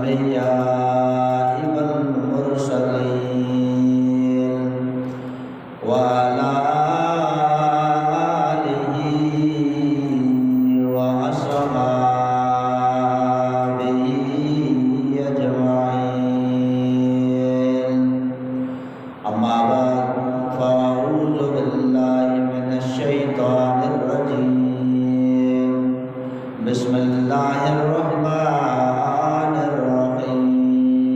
الأنبياء والمرسلين وعلى آله وأصحابه أجمعين أما بعد فأعوذ بالله من الشيطان الرجيم بسم الله الرحمن الرحيم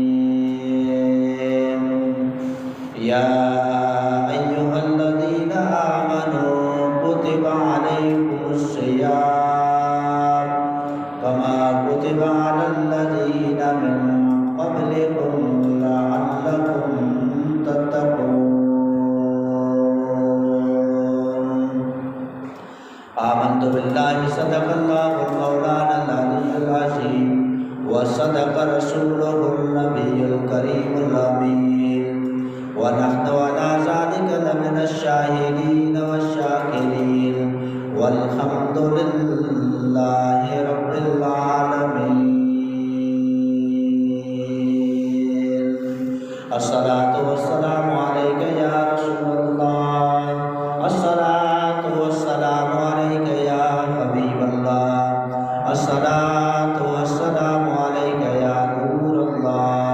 يا أيها الذين آمنوا كتب عليكم الصيام كما كتب على الذين من قبلكم لعلكم تتقون آمنت بالله صدق الله مولانا العلي العظيم وصدق رسوله النبي الكريم الأمين ونحن على ذلك لمن الشاهدين والشاكرين والحمد لله رب العالمين الصلاة والسلام عليك يا رسول الله الصلاة والسلام عليك يا حبيب الله الصلاة والسلام عليك يا نور الله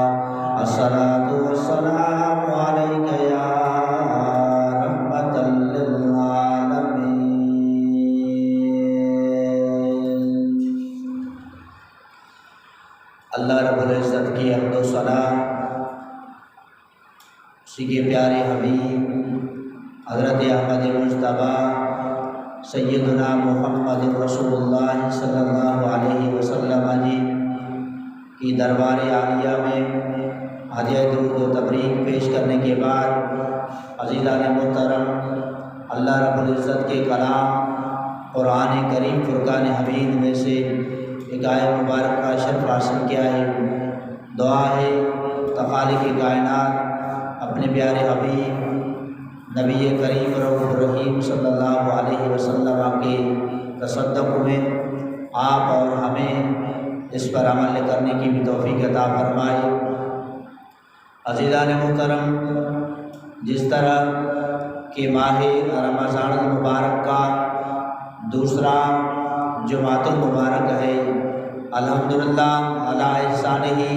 الصلاة والسلام عليك يا رحمة للعالمين اللہ رب العزت کی حمد و ثنا اسی کے پیارے حبیب حضرت احمد مجتبیٰ سیدنا محمد رسول اللہ صلی اللہ علیہ وسلم جی کی دربار عالیہ میں ہدیہ درود و تبریک پیش کرنے کے بعد عزیزان محترم اللہ رب العزت کے کلام قرآن کریم فرقان حمید میں سے ایک آیت مبارک کا شرف حاصل کیا ہے۔ دعا ہے خالق کائنات اپنے پیارے حبیب نبی کریم رؤوف الرحیم صلی اللہ علیہ وسلم کے تصدق میں آپ اور ہمیں اس پر عمل کرنے کی بھی توفیق عطا فرمائے۔ عزیزان محترم، جس طرح کہ ماہ رمضان المبارک کا دوسرا جمعۃ المبارک ہے، الحمدللہ علی احسانہ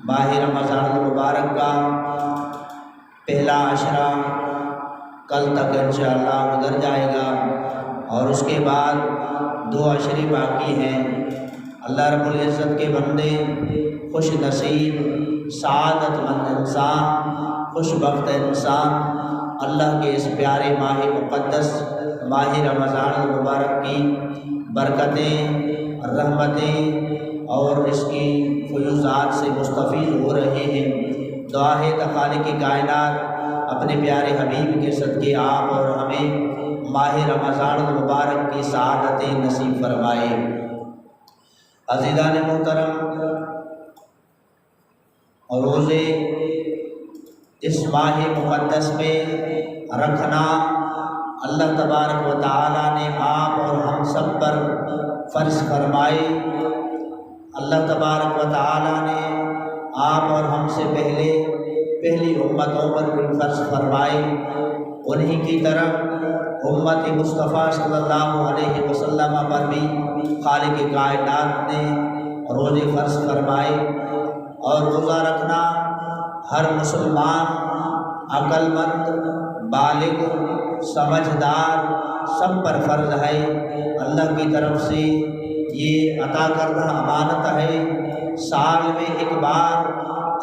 ماہ رمضان المبارک کا پہلا عشرہ کل تک انشاءاللہ گزر جائے گا اور اس کے بعد 2 عشرے باقی ہیں۔ اللہ رب العزت کے بندے خوش نصیب سعادت مند انسان خوش بخت انسان اللہ کے اس پیارے ماہ مقدس ماہ رمضان المبارک کی برکتیں رحمتیں اور اس کی فیوزات سے مستفید ہو رہے ہیں۔ دعا ہے خالق کائنات اپنے پیارے حبیب کے صدقے آپ اور ہمیں ماہ رمضان المبارک کی سعادتیں نصیب فرمائے۔ عزیزان محترم، روزے اس ماہ مقدس میں رکھنا اللہ تبارک و تعالیٰ نے آپ اور ہم سب پر فرض فرمائے۔ اللہ تبارک و تعالیٰ نے آپ اور ہم سے پہلی امتوں پر بھی فرض فرمائے۔ انہی کی طرح امت مصطفیٰ صلی اللہ علیہ وسلم پر بھی خالق کائنات نے روزے فرض فرمائے، اور روزہ رکھنا ہر مسلمان عقل مند بالغ سمجھدار سب پر فرض ہے۔ اللہ کی طرف سے یہ عطا کردہ امانت ہے۔ سال میں ایک بار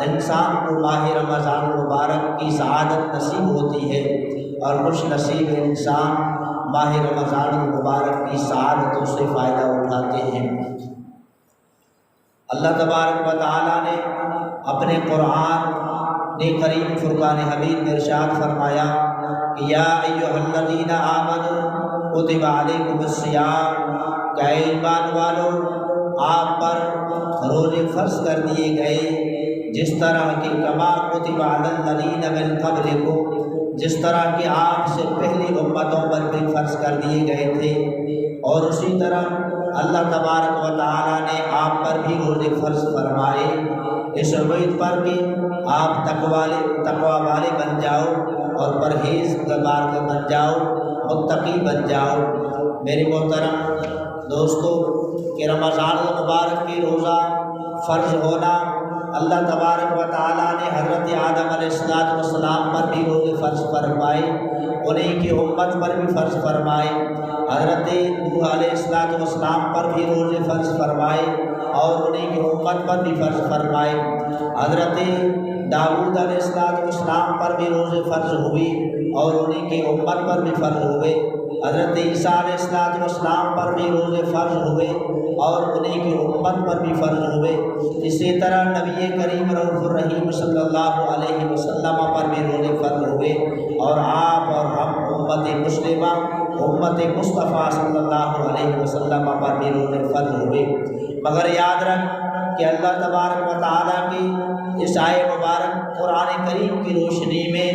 انسان کو ماہ رمضان المبارک کی سعادت نصیب ہوتی ہے، اور خوش نصیب انسان ماہ رمضان المبارک کی سعادتوں سے فائدہ اٹھاتے ہیں۔ اللہ تبارک و تعالیٰ نے اپنے قرآن کریم فرقان حمید میں ارشاد فرمایا کہ یا ایھا الذین آمنوا کتب علیکم الصیام، کہ ایمان والو آپ پر روزے فرض کر دیے گئے، جس طرح کہ کما کتب علی الذین من قبلکم، جس طرح کہ آپ سے پہلی امتوں پر بھی فرض کر دیے گئے تھے، اور اسی طرح اللہ تبارک و تعالیٰ نے آپ پر بھی روزے فرض فرمائے اس امید پر کہ آپ تقوی والے بن جاؤ اور پرہیزگار بن جاؤ، متقی بن جاؤ۔ میرے محترم دوستو کہ رمضان المبارک کی روزہ فرض ہونا، اللہ تبارک و تعالیٰ نے حضرت آدم علیہ السلام پر بھی روزے فرض فرمائے، انہیں کی امت پر بھی فرض فرمائے، حضرت نوح علیہ السلام پر بھی روزے فرض فرمائے اور انہیں کی امت پر بھی فرض فرمائے، حضرت داؤد علیہ السلام پر بھی روزے فرض ہوئی اور انہیں کی امت پر بھی فرض ہوئے، حضرت عیسیٰ علیہ السلام پر بھی روزے فرض ہوئے اور انہیں کی امت پر بھی فرض ہوئے۔ اسی طرح نبی کریم رؤوف الرحیم صلی اللہ علیہ وسلم پر بھی روزے فرض ہوئے اور آپ اور ہم امت مسلمہ، امت مصطفیٰ صلی اللہ علیہ وسلم پر بھی روزے فرض ہوئے۔ مگر یاد رکھ کہ اللہ تبارک و تعالیٰ کی اس آیے مبارک قرآن کریم کی روشنی میں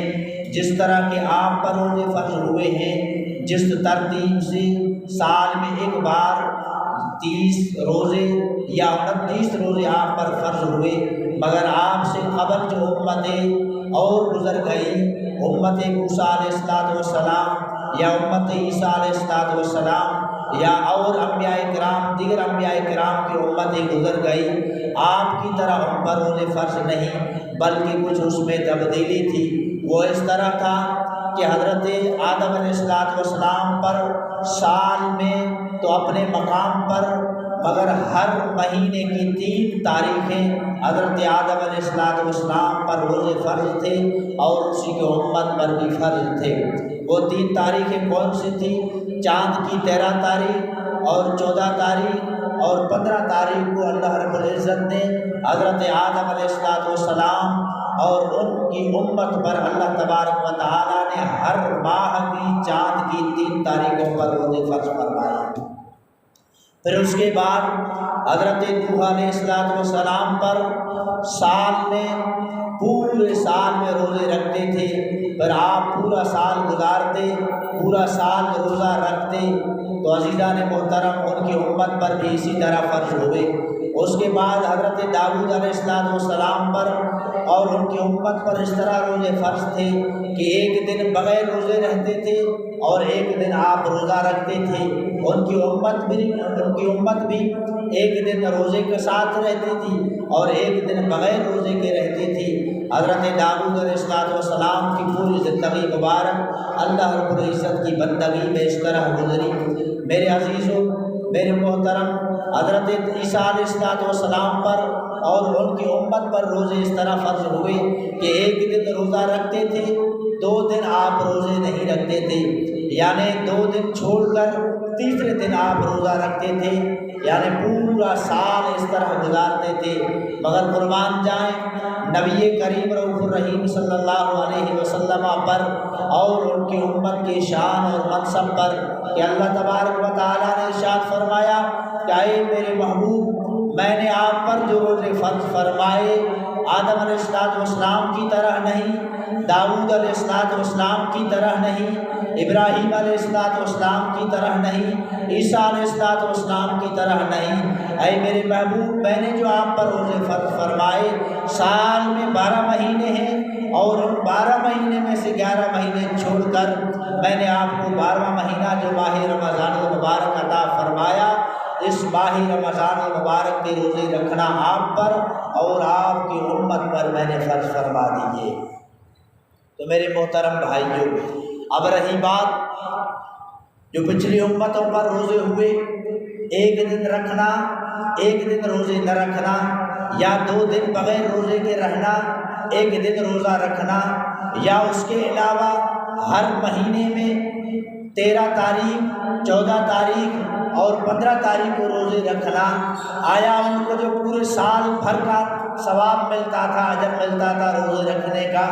جس طرح کہ آپ پر روزے فرض ہوئے ہیں، جس ترتیب سے سال میں ایک بار 30 روزے یا 29 روزے آپ پر فرض ہوئے، مگر آپ سے قبل جو امتیں اور گزر گئی، امت موسیٰ علیہ السلام یا امت عیسیٰ علیہ السلام یا اور انبیاء کرام، دیگر انبیاء کرام کی امتیں گزر گئی، آپ کی طرح ان پر روزے فرض نہیں، بلکہ کچھ اس میں تبدیلی تھی۔ وہ اس طرح تھا کہ حضرت آدم علیہ السلام پر سال میں تو اپنے مقام پر، مگر ہر مہینے کی 3 تاریخیں حضرت آدم علیہ السلام پر روزے فرض تھے اور اسی کے امت پر بھی فرض تھے۔ وہ 3 تاریخیں کون سی تھیں؟ چاند کی 13 تاریخ اور 14 تاریخ اور 15 تاریخ کو اللہ رب العزت نے حضرت آدم علیہ السلام اور ان کی امت پر اللہ تبارک و تعالیٰ نے ہر ماہ کی چاند کی 3 تاریخوں پر روزے فرض فرمائے۔ پھر اس کے بعد حضرت نوح علیہ السلام پر سال میں پورے سال میں روزے رکھتے تھے، پھر آپ پورا سال گزارتے، پورا سال روزہ رکھتے، تو عزیزان محترم ان کی امت پر بھی اسی طرح فرض ہوئے۔ اس کے بعد حضرت داؤد علیہ السلام پر اور ان کی امت پر اس طرح روزے فرض تھے کہ ایک دن بغیر روزے رہتے تھے اور ایک دن آپ روزہ رکھتے تھے۔ ان کی امت بھی ایک دن روزے کے ساتھ رہتی تھی اور ایک دن بغیر روزے کے رہتی تھی۔ حضرت داؤد علیہ السلام کی پوری زندگی مبارک اللہ رب العزت کی بندگی میں اس طرح گزری۔ میرے عزیزوں، میرے محترم، حضرت عیسیٰ علیہ السلام پر اور ان کی امت پر روزے اس طرح فرض ہوئے کہ ایک دن روزہ رکھتے تھے، 2 دن آپ روزے نہیں رکھتے تھے، یعنی 2 دن چھوڑ کر تیسرے دن آپ روزہ رکھتے تھے، یعنی پورا سال اس طرح گزارتے تھے۔ مگر قربان جائیں نبی کریم رؤوف الرحیم صلی اللہ علیہ وسلم پر اور ان کی امت کے شان اور منصب پر کہ اللہ تبارک و تعالیٰ نے ارشاد فرمایا کہ اے میرے محبوب، میں نے آپ پر جو روزے فرض فرمائے آدم علیہ السلام کی طرح نہیں، داؤد علیہ السلام کی طرح نہیں، ابراہیم علیہ السلام کی طرح نہیں، عیسیٰ علیہ السلام کی طرح نہیں۔ اے میرے محبوب، میں نے جو آپ پر روزے فرض فرمائے سال میں 12 مہینے ہیں اور ان 12 مہینے میں سے 11 مہینے چھوڑ کر میں نے آپ کو 12واں مہینہ جو ماہ رمضان المبارک عطا فرمایا، اس ماہ رمضان المبارک کے روزے رکھنا آپ پر اور آپ کی امت پر میں نے فرض فرما دیے۔ تو میرے محترم بھائیوں، اب رہی بات جو پچھلی امتوں پر روزے ہوئے، ایک دن رکھنا، ایک دن روزے نہ رکھنا، یا 2 دن بغیر روزے کے رہنا، ایک دن روزہ رکھنا، یا اس کے علاوہ ہر مہینے میں 13 تاریخ، 14 تاریخ اور 15 تاریخ کو روزے رکھنا، آیا ان کو جو پورے سال بھر کا ثواب ملتا تھا، اجر ملتا تھا روزے رکھنے کا،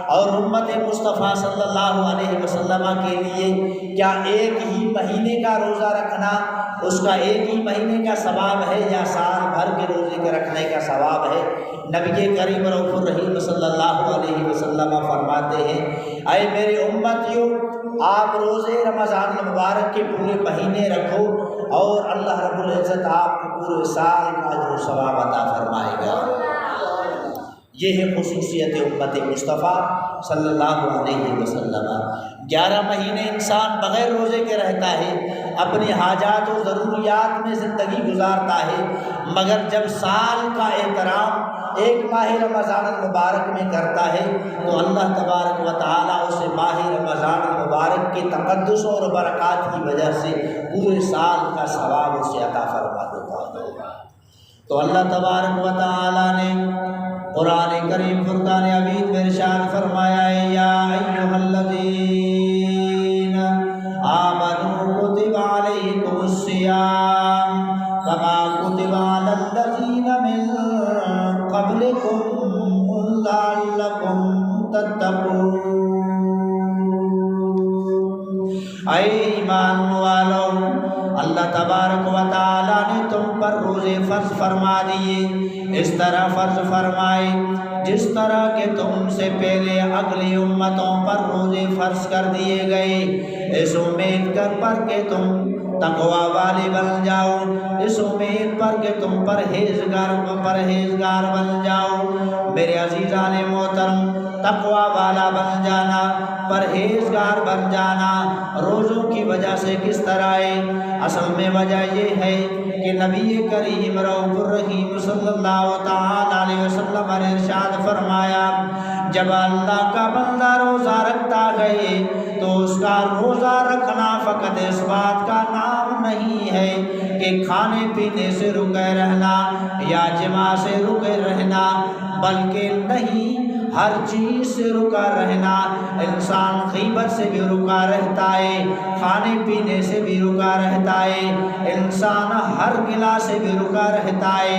اور امت مصطفیٰ صلی اللہ علیہ وسلم کے لیے کیا ایک ہی مہینے کا روزہ رکھنا اس کا ایک ہی مہینے کا ثواب ہے یا سال بھر کے روزے کے رکھنے کا ثواب ہے؟ نبی کریم رؤوف الرحیم صلی اللہ علیہ وسلم فرماتے ہیں، اے میرے امتیوں، آپ روزے رمضان المبارک کے پورے مہینے رکھو، اور اللہ رب العزت آپ کو پورے سال کا اجر و ثواب عطا فرمائے گا۔ یہ ہے خصوصیت امت مصطفیٰ صلی اللہ علیہ وسلم۔ 11 مہینے انسان بغیر روزے کے رہتا ہے، اپنی حاجات و ضروریات میں زندگی گزارتا ہے، مگر جب سال کا احترام ایک ماہ رمضان المبارک میں کرتا ہے تو اللہ تبارک و تعالیٰ اسے ماہ رمضان المبارک کے تقدس اور برکات کی وجہ سے پورے سال کا ثواب اسے عطا فرما دیتا ہے۔ تو اللہ تبارک و تعالیٰ نے قرآن کریم فرقان حمید میں ارشاد فرمایا ہے، یا ایھا الذین آمنوا کتب علیکم الصیام کما کتب علی الذین من قبلکم لعلکم تتقون۔ اے ایمان والو، اللہ تبارک و تعالیٰ نے تم پر روزے فرض فرما دیے، اس طرح فرض فرمائے جس طرح کہ تم سے پہلے اگلی امتوں پر روزے فرض کر دیے گئے، اس امید پر کہ تم تقوی والے بن جاؤ، اس امید پر کہ تم پرہیزگار بن جاؤ۔ میرے عزیزان محترم، تقوی والا بن جانا، پرہیزگار بن جانا روزوں کی وجہ سے کس طرح ہے؟ اصل میں وجہ یہ ہے کہ نبی کریم رؤوف الرحیم صلی اللہ تعالی علیہ وسلم نے ارشاد فرمایا، جب اللہ کا بندہ روزہ رکھتا ہے تو اس کا روزہ رکھنا فقط اس بات کا نام نہیں ہے کہ کھانے پینے سے رکے رہنا یا جماع سے رکے رہنا، بلکہ نہیں، ہر چیز سے رکا رہنا۔ انسان غیبت سے بھی رکا رہتا ہے، کھانے پینے سے بھی رکا رہتا ہے، انسان ہر گلا سے بھی رکا رہتا ہے،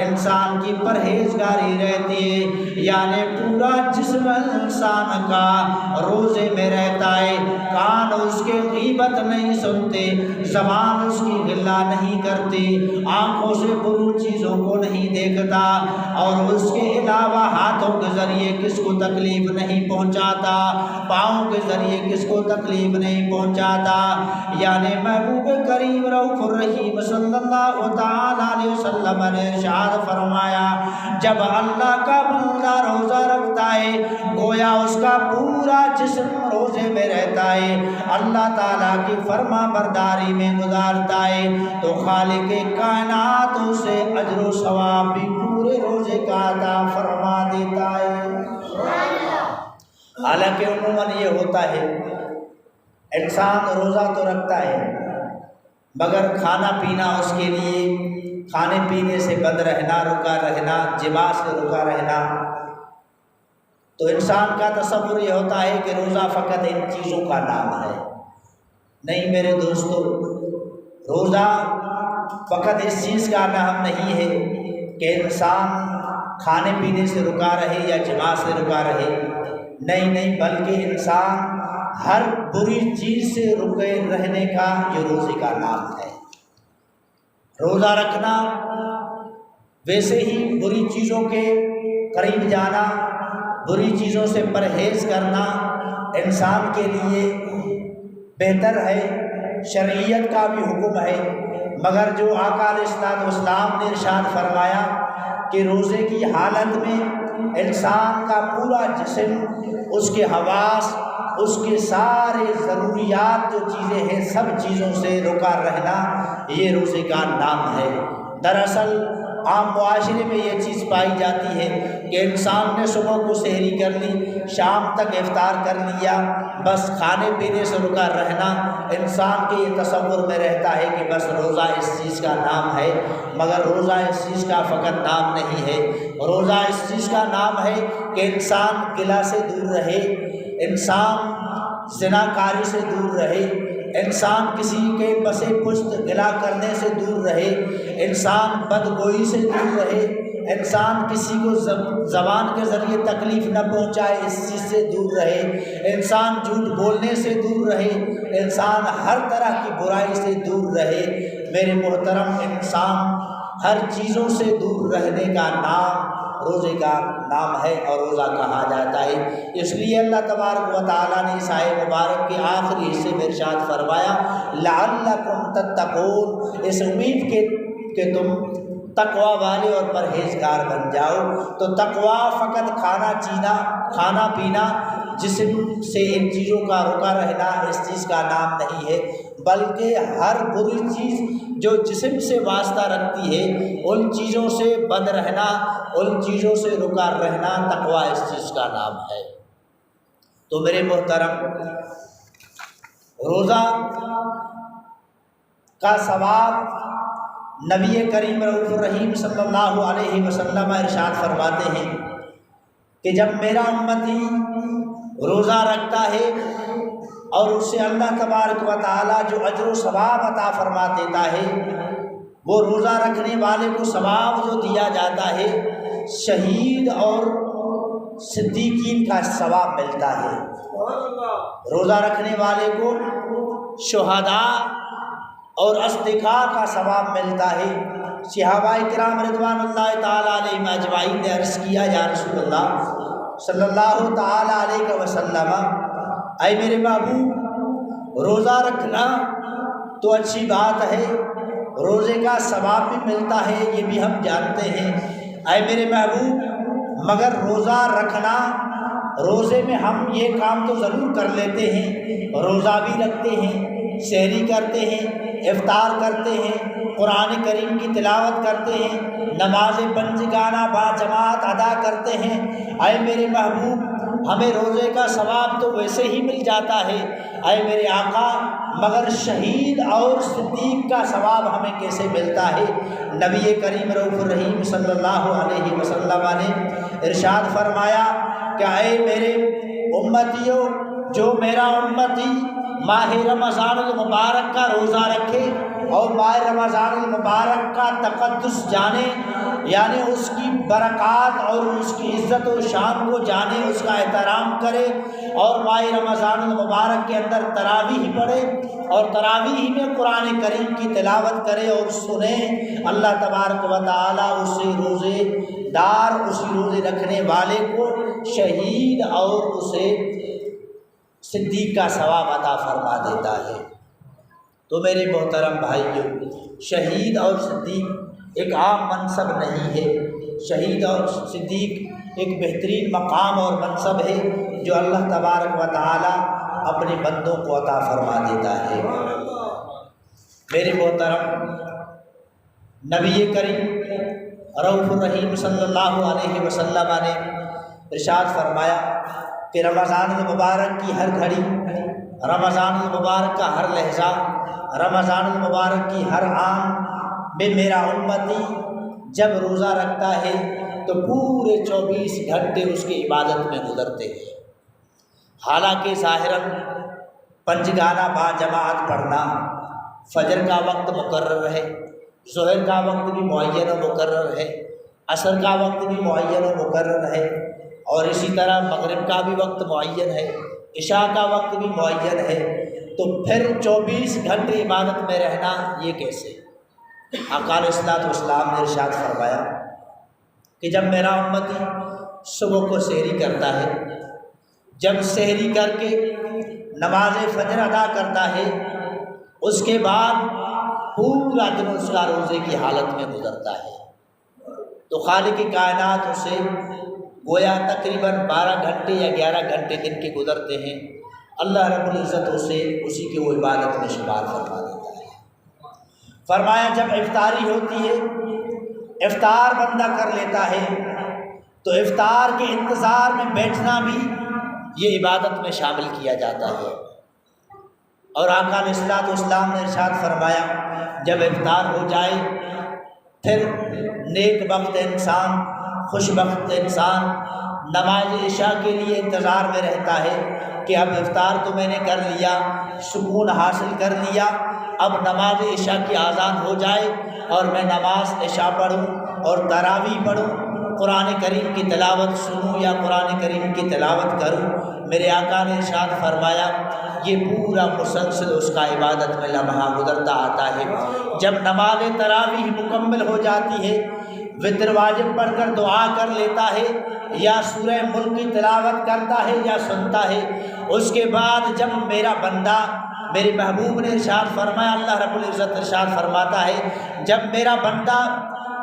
انسان کی پرہیزگاری رہتی ہے، یعنی پورا جسم انسان کا روزے میں رہتا ہے۔ کان اس کے غیبت نہیں سنتے، زبان اس کی غلہ نہیں کرتی، آنکھوں سے بری چیزوں کو نہیں دیکھتا، اور اس کے علاوہ ہاتھوں کے ذریعے کس کو تکلیف نہیں پہنچاتا، پاؤں کے ذریعے کس کو تکلیف نہیں پہنچاتا۔ یعنی محبوب کریم رؤوف الرحیم صلی اللہ تعالی علیہ وسلم نے ارشاد فرمایا، جب اللہ کا بندہ روزہ رکھتا ہے گویا اس کا پورا جسم روزے میں رہتا ہے، اللہ تعالیٰ کی فرما برداری میں گزارتا ہے، تو خالق کائنات اسے اجر و ثواب بھی پورے روزے کا عطا فرما دیتا ہے۔ حالانکہ عموماً یہ ہوتا ہے انسان روزہ تو رکھتا ہے مگر کھانا پینا اس کے لیے، کھانے پینے سے بند رہنا، رکا رہنا، جماع سے رکا رہنا، تو انسان کا تصور یہ ہوتا ہے کہ روزہ فقط ان چیزوں کا نام ہے۔ نہیں میرے دوستو، روزہ فقط اس چیز کا نام نہیں ہے کہ انسان کھانے پینے سے رکا رہے یا جماع سے رکا رہے، نہیں، بلکہ انسان ہر بری چیز سے رکے رہنے کا یہ روزے کا نام ہے۔ روزہ رکھنا ویسے ہی بری چیزوں کے قریب جانا، بری چیزوں سے پرہیز کرنا انسان کے لیے بہتر ہے، شرعیت کا بھی حکم ہے، مگر جو آقا علیہ الصلوۃ والسلام نے ارشاد فرمایا کہ روزے کی حالت میں انسان کا پورا جسم، اس کے حواس، اس کے سارے ضروریات جو چیزیں ہیں سب چیزوں سے رکا رہنا، یہ روزے کا نام ہے۔ دراصل عام معاشرے میں یہ چیز پائی جاتی ہے کہ انسان نے صبح کو سحری کر لی، شام تک افطار کر لیا، بس کھانے پینے سے رکا رہنا، انسان کے یہ تصور میں رہتا ہے کہ بس روزہ اس چیز کا نام ہے، مگر روزہ اس چیز کا فقط نام نہیں ہے۔ روزہ اس چیز کا نام ہے کہ انسان گلہ سے دور رہے، انسان زناکاری سے دور رہے، انسان کسی کے پسے پشت گلا کرنے سے دور رہے، انسان بدگوئی سے دور رہے، انسان کسی کو زبان کے ذریعے تکلیف نہ پہنچائے اس چیز سے دور رہے، انسان جھوٹ بولنے سے دور رہے، انسان ہر طرح کی برائی سے دور رہے۔ میرے محترم، انسان ہر چیزوں سے دور رہنے کا نام روزے کا نام ہے اور روزہ کہا جاتا ہے۔ اس لیے اللہ تبارک و تعالیٰ نے اس آیت مبارک کے آخری حصے میں ارشاد فرمایا لعلکم تتقون، اس امید کہ تم تقوی والے اور پرہیزگار بن جاؤ۔ تو تقوی فقط کھانا پینا، جسم سے ان چیزوں کا رکا رہنا اس چیز کا نام نہیں ہے، بلکہ ہر بری چیز جو جسم سے واسطہ رکھتی ہے ان چیزوں سے بند رہنا، ان چیزوں سے رکا رہنا، تقوی اس چیز کا نام ہے۔ تو میرے محترم، روزہ کا ثواب نبی کریم رؤوف الرحیم صلی اللہ علیہ وسلم ارشاد فرماتے ہیں کہ جب میرا امتی روزہ رکھتا ہے اور اس سے اللہ تبارک و تعالیٰ جو اجر و ثواب عطا فرما دیتا ہے، وہ روزہ رکھنے والے کو ثواب جو دیا جاتا ہے شہید اور صدیقین کا ثواب ملتا ہے۔ روزہ رکھنے والے کو شہداء اور اصدقاء کا ثواب ملتا ہے۔ صحابہ کرام رضوان اللہ تعالیٰ علیہم اجمعین نے عرض کیا یا رسول اللہ صلی اللہ تعالیٰ علیہ وسلم، اے میرے محبوب، روزہ رکھنا تو اچھی بات ہے، روزے کا ثواب بھی ملتا ہے، یہ بھی ہم جانتے ہیں، اے میرے محبوب، مگر روزہ رکھنا، روزے میں ہم یہ کام تو ضرور کر لیتے ہیں، روزہ بھی رکھتے ہیں، سحری کرتے ہیں، افطار کرتے ہیں، قرآن کریم کی تلاوت کرتے ہیں، نماز پنجگانہ با جماعت ادا کرتے ہیں، اے میرے محبوب ہمیں روزے کا ثواب تو ویسے ہی مل جاتا ہے، اے میرے آقا، مگر شہید اور صدیق کا ثواب ہمیں کیسے ملتا ہے؟ نبی کریم رؤوف الرحیم صلی اللہ علیہ وسلم نے ارشاد فرمایا کہ اے میرے امتیوں، جو میرا امتی ماہ رمضان المبارک کا روزہ رکھے اور ماہ رمضان المبارک کا تقدس جانے، یعنی اس کی برکات اور اس کی عزت و شان کو جانے، اس کا احترام کرے، اور ماہ رمضان المبارک کے اندر تراویح پڑھے اور تراویح میں قرآن کریم کی تلاوت کرے اور سنے، اللہ تبارک و تعالیٰ اسے روزے دار، اسی روزے رکھنے والے کو شہید اور اسے صدیق کا ثواب عطا فرما دیتا ہے۔ تو میرے محترم بھائیو، شہید اور صدیق ایک عام منصب نہیں ہے، شہید اور صدیق ایک بہترین مقام اور منصب ہے جو اللہ تبارک و تعالی اپنے بندوں کو عطا فرما دیتا ہے۔ میرے محترم، نبی کریم رؤوف الرحیم صلی اللہ علیہ وسلم نے ارشاد فرمایا کہ رمضان المبارک کی ہر گھڑی، رمضان المبارک کا ہر لحظہ، رمضان المبارک کی ہر آن میں میرا امتی جب روزہ رکھتا ہے تو پورے 24 گھنٹے اس کی عبادت میں گزرتے ہیں۔ حالانکہ ظاہراً پنجگانہ با جماعت پڑھنا، فجر کا وقت مقرر ہے، ظہر کا وقت بھی معین و مقرر ہے، عصر کا وقت بھی معین و مقرر ہے، اور اسی طرح مغرب کا بھی وقت معین ہے، عشاء کا وقت بھی معین ہے، تو پھر 24 گھنٹے عبادت میں رہنا یہ کیسے؟ آقا علیہ الصلوۃ والسلام نے ارشاد فرمایا کہ جب میرا امتی صبح کو سحری کرتا ہے، جب سحری کر کے نماز فجر ادا کرتا ہے، اس کے بعد پورا دن اس کا روزے کی حالت میں گزرتا ہے، تو خالق کائنات اسے گویا تقریباً 12 گھنٹے یا 11 گھنٹے دن کے گزرتے ہیں، اللہ رب العزت اسے اسی کی وہ عبادت میں شمار فرما دیتا ہے۔ فرمایا جب افطاری ہوتی ہے، افطار بندہ کر لیتا ہے، تو افطار کے انتظار میں بیٹھنا بھی یہ عبادت میں شامل کیا جاتا ہے۔ اور آقا علیہ الصلوۃ والسلام نے ارشاد فرمایا جب افطار ہو جائے پھر نیک بخت انسان، خوش بخت انسان نماز عشاء کے لیے انتظار میں رہتا ہے کہ اب افطار تو میں نے کر لیا، سکون حاصل کر لیا، اب نماز عشاء کی اذان ہو جائے اور میں نماز عشاء پڑھوں اور تراویح پڑھوں، قرآن کریم کی تلاوت سنوں یا قرآن کریم کی تلاوت کروں۔ میرے آقا نے ارشاد فرمایا یہ پورا مسلسل اس کا عبادت میں لمحہ گزرتا آتا ہے۔ جب نماز تراویح مکمل ہو جاتی ہے، وتر واجب پڑھ کر دعا کر لیتا ہے یا سورہ ملک کی تلاوت کرتا ہے یا سنتا ہے، اس کے بعد جب میرا بندہ، میرے محبوب نے ارشاد فرمایا، اللہ رب العزت ارشاد فرماتا ہے، جب میرا بندہ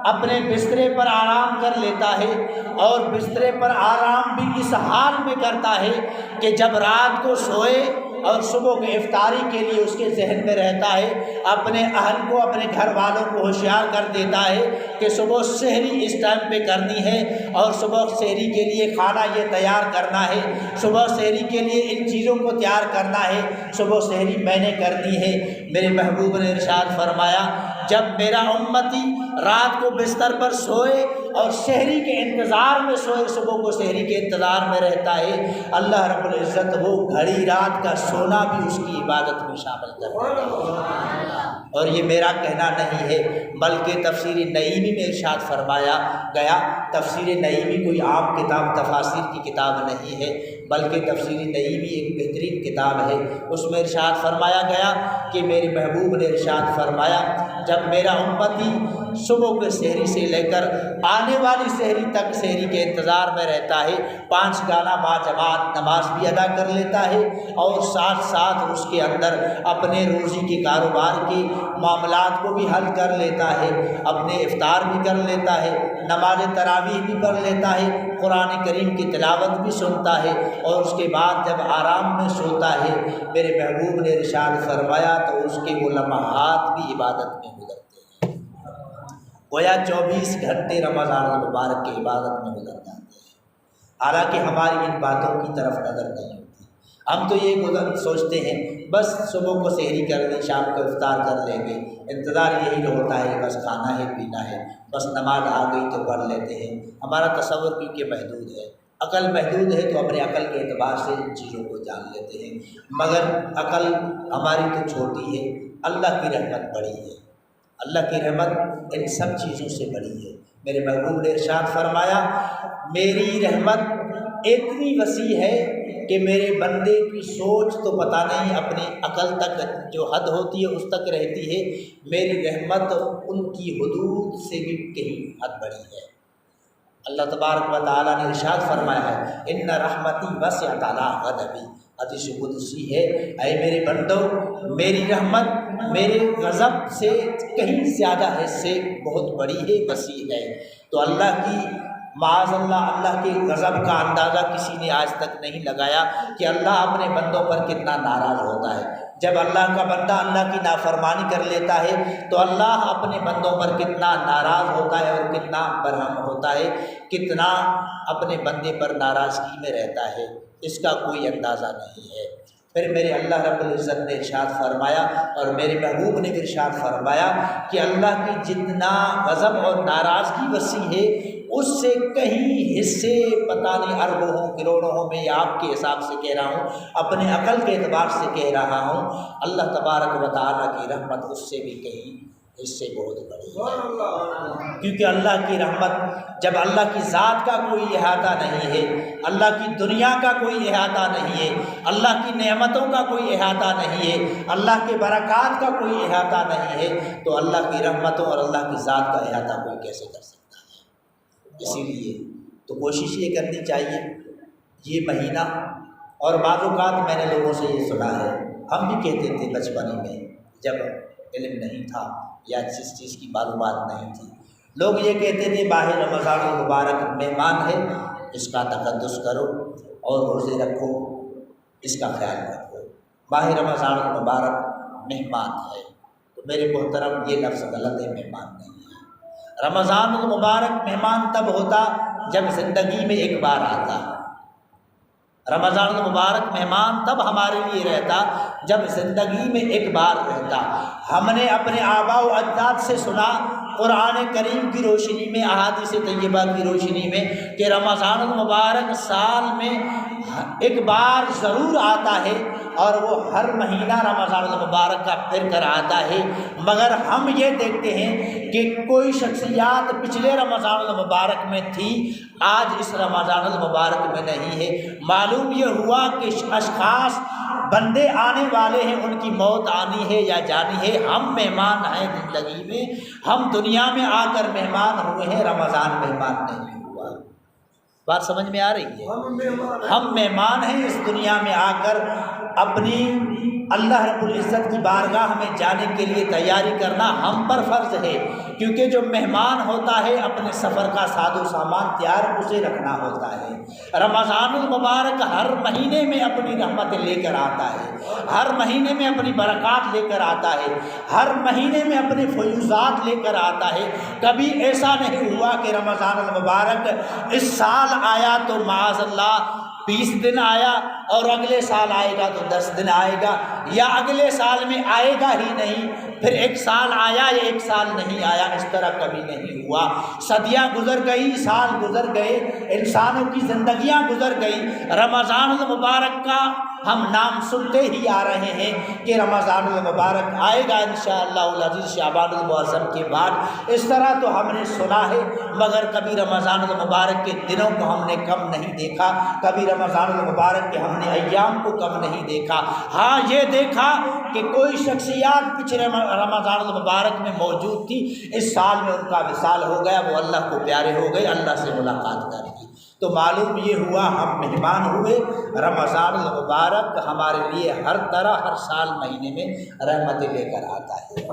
اپنے بسترے پر آرام کر لیتا ہے، اور بسترے پر آرام بھی اس حال میں کرتا ہے کہ جب رات کو سوئے اور صبح کی افطاری کے لیے اس کے ذہن میں رہتا ہے، اپنے اہل کو، اپنے گھر والوں کو ہوشیار کر دیتا ہے کہ صبح سحری اس ٹائم پہ کرنی ہے، اور صبح سحری کے لیے کھانا یہ تیار کرنا ہے، صبح سحری کے لیے ان چیزوں کو تیار کرنا ہے، صبح سحری میں نے کرنی ہے۔ میرے محبوب نے ارشاد فرمایا، جب میرا امتی رات کو بستر پر سوئے اور سحری کے انتظار میں سوئے، صبح کو سحری کے انتظار میں رہتا ہے، اللہ رب العزت وہ گھڑی رات کا سونا بھی اس کی عبادت میں شامل کر دیتا ہے۔ اور یہ میرا کہنا نہیں ہے، بلکہ تفسیر نعیمی میں ارشاد فرمایا گیا، تفسیر نعیمی کوئی عام کتاب تفاسیر کی کتاب نہیں ہے، بلکہ تفسیر نعیمی ایک بہترین کتاب ہے۔ اس میں ارشاد فرمایا گیا کہ میرے محبوب نے ارشاد فرمایا، جب میرا امتی صبح کے سحری سے لے کر آنے والی سحری تک سحری کے انتظار میں رہتا ہے، 5 گانا باجماعت نماز بھی ادا کر لیتا ہے، اور ساتھ ساتھ اس کے اندر اپنے روزی کے کاروبار کے معاملات کو بھی حل کر لیتا ہے، اپنے افطار بھی کر لیتا ہے، نماز تراویح بھی پڑھ لیتا ہے، قرآن کریم کی تلاوت بھی سنتا ہے، اور اس کے بعد جب آرام میں سوتا ہے، میرے محبوب نے ارشاد فرمایا تو اس کے وہ لمحات بھی عبادت میں گزرتے ہیں، گویا 24 گھنٹے رمضان المبارک کی عبادت میں گزر جاتے ہیں۔ حالانکہ ہماری ان باتوں کی طرف نظر نہیں ہوتی، ہم تو یہ سوچتے ہیں بس صبح کو سحری کر لیں، شام کو افطار کر لیں گے، انتظار یہی ہوتا ہے بس کھانا ہے پینا ہے، بس نماز آ گئی تو پڑھ لیتے ہیں۔ ہمارا تصور کیونکہ محدود ہے، عقل محدود ہے، تو اپنے عقل کے اعتبار سے ان چیزوں کو جان لیتے ہیں، مگر عقل ہماری تو چھوٹی ہے، اللہ کی رحمت بڑی ہے، اللہ کی رحمت ان سب چیزوں سے بڑی ہے۔ میرے محبوب نے ارشاد فرمایا، میری رحمت اتنی وسیع ہے کہ میرے بندے کی سوچ تو پتہ نہیں، اپنی عقل تک جو حد ہوتی ہے اس تک رہتی ہے، میری رحمت ان کی حدود سے بھی کہیں حد بڑی ہے۔ اللہ تبارک و تعالیٰ نے ارشاد فرمایا ہے، ان رحمتی وسعت غضبی، حدیث قدسی ہے، اے میرے بندو، میری رحمت میرے غضب سے کہیں زیادہ ہے، سے بہت بڑی ہے، وسیع ہے۔ تو اللہ کی معاذ اللہ کے غضب کا اندازہ کسی نے آج تک نہیں لگایا کہ اللہ اپنے بندوں پر کتنا ناراض ہوتا ہے۔ جب اللہ کا بندہ اللہ کی نافرمانی کر لیتا ہے تو اللہ اپنے بندوں پر کتنا ناراض ہوتا ہے اور کتنا برہم ہوتا ہے، کتنا اپنے بندے پر ناراضگی میں رہتا ہے، اس کا کوئی اندازہ نہیں ہے۔ پھر میرے اللہ رب العزت نے ارشاد فرمایا، اور میرے محبوب نے ارشاد فرمایا کہ اللہ کی جتنا غضب اور ناراضگی وسیع ہے، اس سے کہیں حصے پتہ نہیں اربوں ہوں، کروڑوں ہوں، میں آپ کے حساب سے کہہ رہا ہوں، اپنے عقل کے اعتبار سے کہہ رہا ہوں، اللہ تبارک و تعالیٰ کی رحمت اس سے بھی کہیں حصے بہت بڑی ہے۔ کیونکہ اللہ کی رحمت، جب اللہ کی ذات کا کوئی احاطہ نہیں ہے، اللہ کی دنیا کا کوئی احاطہ نہیں ہے، اللہ کی نعمتوں کا کوئی احاطہ نہیں ہے، اللہ کے برکات کا کوئی احاطہ نہیں ہے، تو اللہ کی رحمتوں اور اللہ کی ذات کا احاطہ کوئی کیسے کر سکتا ہے؟ اسی لیے تو کوشش یہ کرنی چاہیے، یہ مہینہ، اور بعض اوقات میں نے لوگوں سے یہ سنا ہے، ہم بھی کہتے تھے بچپن میں جب علم نہیں تھا یا جس چیز کی معلومات نہیں تھی، لوگ یہ کہتے تھے ماہ رمضان المبارک مہمان ہے، اس کا تقدس کرو اور روزے رکھو، اس کا خیال رکھو، ماہ رمضان المبارک مہمان ہے۔ تو میرے محترم، یہ لفظ غلط ہے، مہمان نہیں ہے۔ رمضان المبارک مہمان تب ہوتا جب زندگی میں ایک بار آتا، رمضان المبارک مہمان تب ہمارے لیے رہتا جب زندگی میں ایک بار رہتا۔ ہم نے اپنے آباء و اجداد سے سنا، قرآن کریم کی روشنی میں، احادیث طیبہ کی روشنی میں، کہ رمضان المبارک سال میں ایک بار ضرور آتا ہے، اور وہ ہر مہینہ رمضان المبارک کا پھر کر آتا ہے، مگر ہم یہ دیکھتے ہیں کہ کوئی شخصیات پچھلے رمضان المبارک میں تھی، آج اس رمضان المبارک میں نہیں ہے۔ معلوم یہ ہوا کہ اشخاص بندے آنے والے ہیں، ان کی موت آنی ہے یا جانی ہے۔ ہم مہمان ہیں زندگی میں، ہم دنیا میں آ کر مہمان ہوئے ہیں، رمضان مہمان نہیں ہوا۔ بات سمجھ میں آ رہی ہے؟ ہم مہمان ہیں اس دنیا میں آ کر، اپنی اللہ رب العزت کی بارگاہ میں جانے کے لیے تیاری کرنا ہم پر فرض ہے، کیونکہ جو مہمان ہوتا ہے اپنے سفر کا ساز و سامان تیار اسے رکھنا ہوتا ہے۔ رمضان المبارک ہر مہینے میں اپنی رحمتیں لے کر آتا ہے، ہر مہینے میں اپنی برکات لے کر آتا ہے، ہر مہینے میں اپنے فیوزات لے کر آتا ہے۔ کبھی ایسا نہیں ہوا کہ رمضان المبارک اس سال آیا تو معاذ اللہ 20 دن آیا اور اگلے سال آئے گا تو 10 دن آئے گا، یا اگلے سال میں آئے گا ہی نہیں، پھر 1 سال آیا یا 1 سال نہیں آیا، اس طرح کبھی نہیں ہوا۔ صدیاں گزر گئی، سال گزر گئے، انسانوں کی زندگیاں گزر گئی، رمضان المبارک کا ہم نام سنتے ہی آ رہے ہیں کہ رمضان المبارک آئے گا انشاءاللہ العزیز شعبان المعظم کے بعد۔ اس طرح تو ہم نے سنا ہے، مگر کبھی رمضان المبارک کے دنوں کو ہم نے کم نہیں دیکھا، کبھی رمضان المبارک کے ہم نے ایام کو کم نہیں دیکھا۔ ہاں یہ دیکھا کہ کوئی شخصیات پچھلے رمضان المبارک میں موجود تھی، اس سال میں ان کا وصال ہو گیا، وہ اللہ کو پیارے ہو گئے، اللہ سے ملاقات کر لی۔ تو معلوم یہ ہوا ہم مہمان ہوئے۔ رمضان المبارک ہمارے لیے ہر طرح ہر سال مہینے میں رحمتیں لے کر آتا ہے،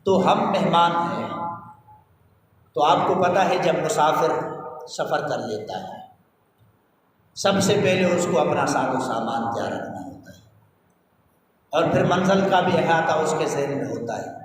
تو ہم مہمان ہیں۔ تو آپ کو پتہ ہے جب مسافر سفر کر لیتا ہے، سب سے پہلے اس کو اپنا ساز و سامان تیار رکھنا ہوتا ہے، اور پھر منزل کا بھی احاطہ اس کے ذہن میں ہوتا ہے۔